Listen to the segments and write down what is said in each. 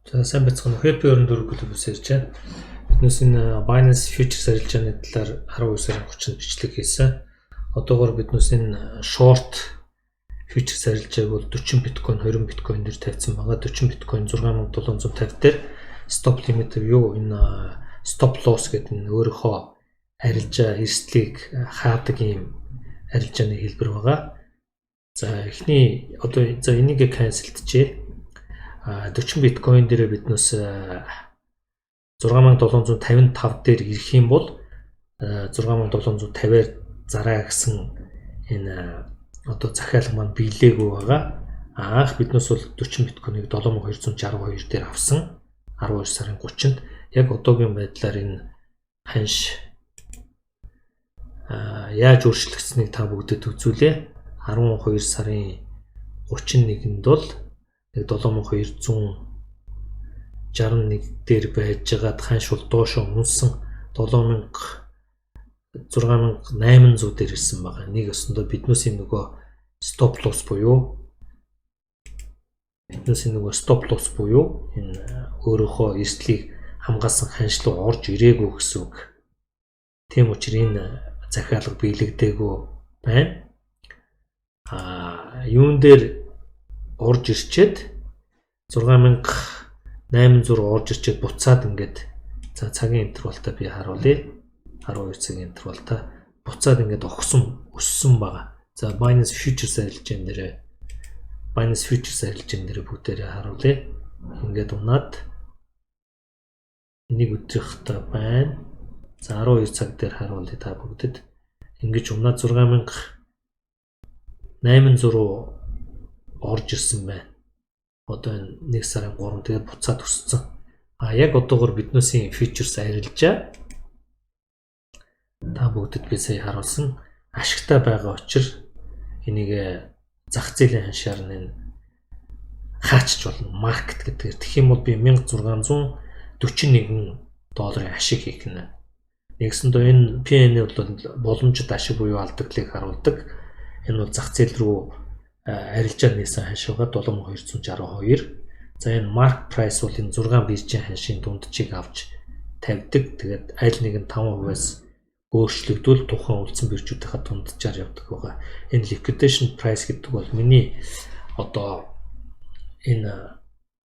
За сайн бацхан Happy 24 клубээс ирж байна. Биднээс энэ Binance Futures арилжааны талаар 12 сарын 30-нд бичлэг хийсэн. Одоогоор биднээс энэ short futures арилжааг бол 40 биткойн, 20 биткойн дээр тавьсан байгаа. 40 биткойн 6750 дээр stop limit юу энэ stop loss гэдэг нь өөрийнхөө арилжаа эрсдлийг хаадаг юм арилжааны хэлбэр байгаа. За эхний одоо энийг cancelтжээ. 40 биткойн дээр биднээс 6755 дээр ирэх юм бол 6750-аар зараа гэсэн энэ одоо захиалга маань биелээгүй байгаа. Анх биднээс бол 40 биткойныг 7262 дээр авсан 12 сарын 30-нд. Яг одоогийн байдлаар энэ ханш яаж өөрчлөгдсөнийг та бүгдэд үзүүлээ. 12 сарын 31-нд бол 7261 дээр байж байгаад ханш бол доошоо унсан 6800 дээр ирсэн байгаа. Нэг өсөндөө биднээс нөгөө stop loss буюу энэ өөрөөхөө эрсдлийг хамгаалсан ханш руу орж ирээгүй гэсэн үг. Тийм учраас энэ захиалга биелэгдээгүй байна. Юун дээр орж ирчээд 6800 орж ирчээд буцаад ингээд за цагийн интервалтай би харуулъя. 12 цагийн интервалтай буцаад ингээд өссөн байгаа. За Binance Futures арилжаан дээр бүгдээрээ харуулъя. Ингээд унаад нэг өдрийнхтэй байна. За 12 цаг дээр харуулъя та бүгдэд. Ингээд унаад 6800 орж ирсэн байна. Одоо энэ 1 сарын 3 тэгээд буцаад өссөн. Яг одоогоор биднээсийн futures арилжаа та бүгдэд би сая харуулсан ашигтай байгаа учраас энийг зах зээлийн ханшаар нь хаачч болно. Маркет гэдэг. Тэгэх юм бол би 1641 долларын ашиг хийх нь. Нэгсэндээ энэ PN бол боломжит ашиг буюу алдагдлыг харуулдаг. Энэ бол зах зээл рүү арилжаад нээсэн ханш байгаа 7262. За энэ mark price бол энэ 6 биржийн ханшийн дундчийг авч тавьдаг. Тэгээд аль нэг нь 5%-аас өөрчлөгдвөл тухайн үлдсэн биржүүдийнхаа дунджаар явдаг байгаа. Энэ liquidation price гэдэг бол миний одоо энэ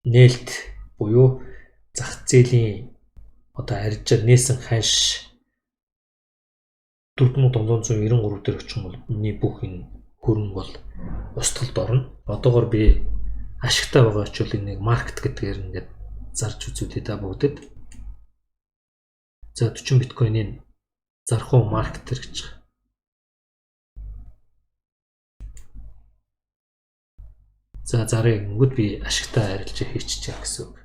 нээлт буюу зах зээлийн одоо арилжаад нээсэн ханш 4793 дээр очих юм бол миний бүх энэ хөрөнгө бол устгалд орно. Одоогоор би ашигтай байгаа ч бол энийг маркет гэдгээр ингээд зарж үзүүлээ та бүгдэд. За 40 биткойныг зарах уу маркетер гэж. За зарыг ингээд би ашигтай арилжаа хийчихье гэсэн үг.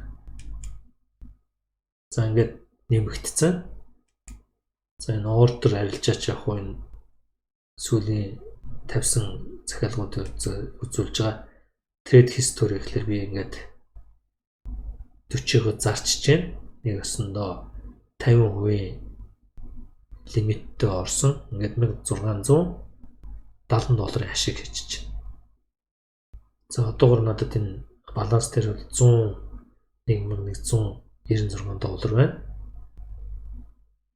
За ингээд нэмэгдсэн. За энэ ордер арилжаач яг хуу энэ сүүлийн тавьсан захиалгуудыг үзүүлж байгаа. Trade history гэхэлэр би ингээд 40-ыг зарчиж байна. Нэг өсөндөө 50% лимиттэй орсон. Ингээд 1670 долларын ашиг хийчих. За одоогор надад энэ баланс дээр бол 101,196 доллар байна.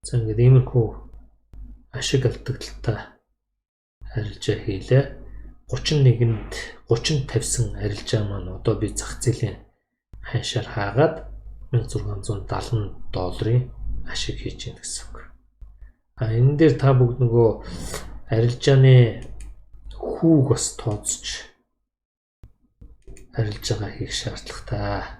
За ингээд иймэрхүү ашиг алдагдaltaй арилжаа хийлээ. 31-нд 30 тавьсан арилжаа маань одоо би зах зээлийн ханшаар хаагаад 1670 долларын ашиг хийж гэнэ гэсэн үг. Энэ дээр та бүгд нөгөө арилжааны хүүг бас тооцож арилжаагаа хийх шаардлагатай.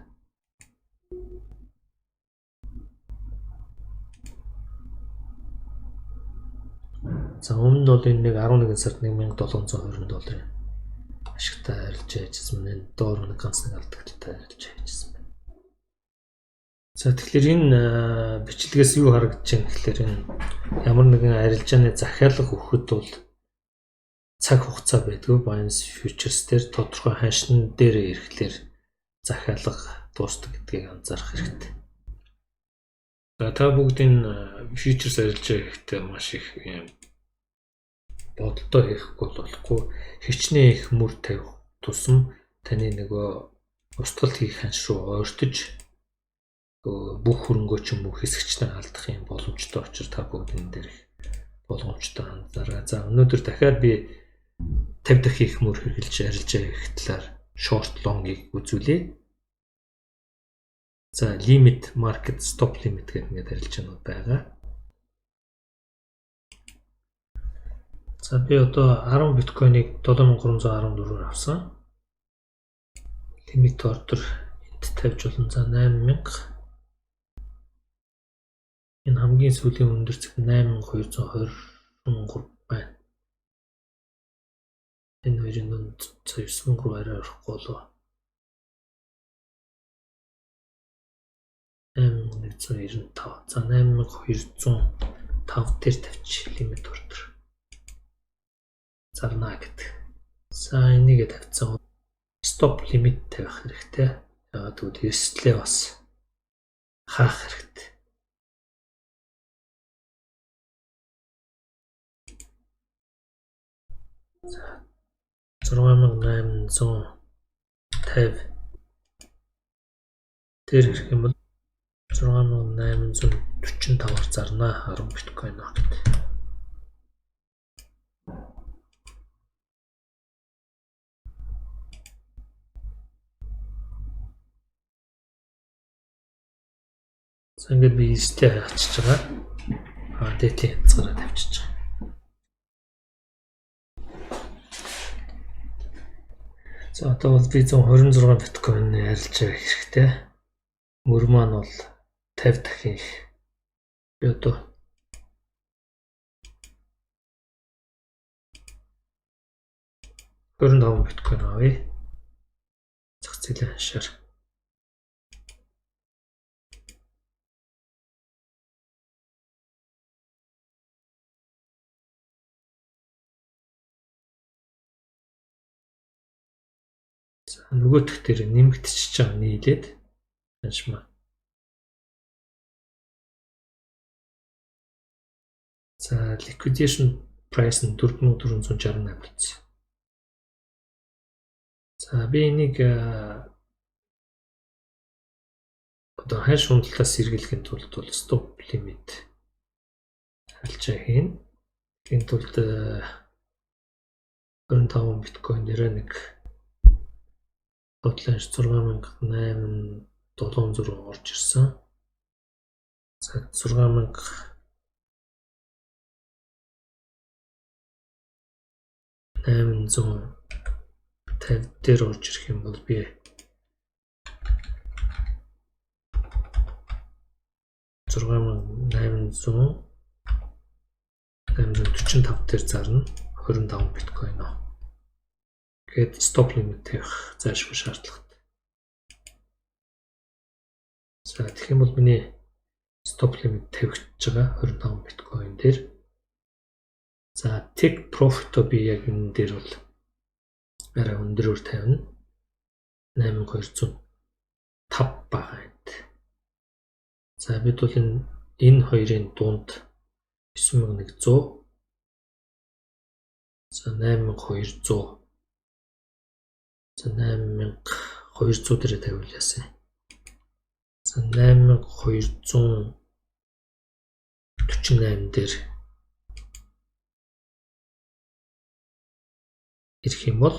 За өмнө нь бол энэ нэг 11 сард 1720 долларын ашигтай арилжаа хийжсэн байна. Доор нэг ганц нэг алдагдaltaй арилжаа хийжсэн байна. За тэгэхээр энэ бичлэгээс юу харагдаж байна гэхээр энэ ямар нэгэн арилжааны захиалга өгөхөд бол цаг хугацаа байдгүй. Binance Futures дээр тодорхой ханшин дээр ирэхлээр захиалга дуустдаг гэдгийг анзаарах хэрэгтэй. За та бүгд энэ Futures арилжаа хийхдээ маш их юм бодолтой хийхгүй болохгүй. Хичнээн их мөр тавих тусам таны нөгөө устгал хийх ханш руу ойртож бүх хөрөнгөө ч юм уу хэсэгчтэй алдах юм боломжтой учраас та бүгд энэ дээр их боломжтой анзаараа. За өнөөдөр дахиад би 50 дахь их мөр хэрэгжилж арилж байгаа гэх талаар short long-ыг үзүүлье. За limit market stop limit гэх ингээд арилж байгаа. За би одоо 10 биткойныг 7314-оор авсан. Лимит ордер энд тавьж болно. За 8000. Энэ хамгийн сүүлийн өндөр цэг 8223 байна. Энэ хоёрын дунд 9 руу арай орохгүй болов. 8195. За 8205 дээр тавьчих лимит ордер. Зарна гэдэг. За энийгээ тавьцсан. Стоп лимит тавих хэрэгтэй. Яагаад гэвэл эрсдлээ бас хаах хэрэгтэй. За 6850 дээр ирэх юм бол 6845-аар зарна 10 биткойн авах. За ингээд би эстэй хаачихж байгаа. Дээдлийн хязгаараа тавьчихж байгаа. За одоо бол би 126 биткойн арилж байгаа хэрэгтэй. Мөр маань бол 50 дахин их. Би одоо 25 биткойн авъя. Зах зээлийн ханшаар. За нөгөөх дээр нэмэгдчихэж байгаа нийлээд ханшмаа. За liquidation price нь 4468 болсон. За би энийг одоо хаш хөндлөлтөөс сэргийлэхэд тулд бол stop limit харилцааഹിин. Энэ тулд 25 биткойн дээр нэг тотлон 6800 орж ирсэн. За 6850 дээр орж ирэх юм бол би 6845 дээр зарна 25 биткойн. Гэт стоп лимит тавих зайлшгүй шаардлагатай. За тэгэх юм бол миний стоп лимит тавигдж байгаа 25 биткойн дээр. За take profit-о би яг энэ дээр бол арай өндөрөөр тавина. 8205 байгаа энд. За бид бол энэ хоёрын дунд 9100. За 8200. За 8200 дээр тавиулъяасан. За 8248 дээр ирэх юм бол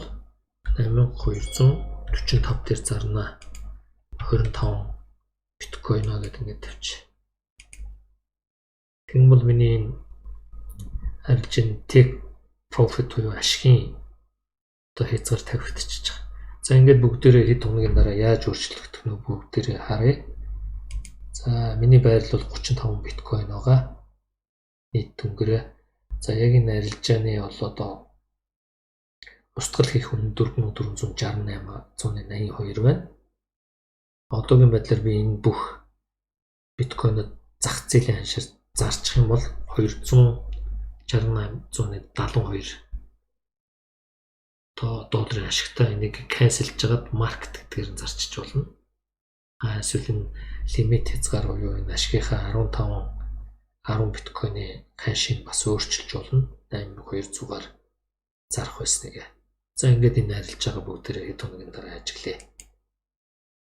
8245 дээр зарна 25 биткойноо гэдэг ингээд тавьчих. Тэгвэл бол миний арилжин take profit буюу ашигын одоо хязгаар тавигдчихж байгаа. За ингээд бүгдээрээ хэд хоногийн дараа яаж өөрчлөгдөх нь бүгдээрээ харъя. За миний байрал бол 35 биткойн байгаа. Нийт дүнгээрээ. За яг энэ арилжааны бол одоо устгал хийх үнэ 4468.82 байна. Одоогийн байдлаар би энэ бүх биткойнод зах зээлийн ханшаар зарчих юм бол 268.72 долларын ашигтай энийг cancelж жагаад market гэдгээр нь зарчиж болно. Эсвэл энэ лимит хязгаар буюу энэ ашигынхаа 10 биткойны ханшийг бас өөрчилж болно. 8200-аар зарах байсныг. За ингээд энэ арилж байгаа бүгдээрээ хэд хоногийн дараа ажиглая.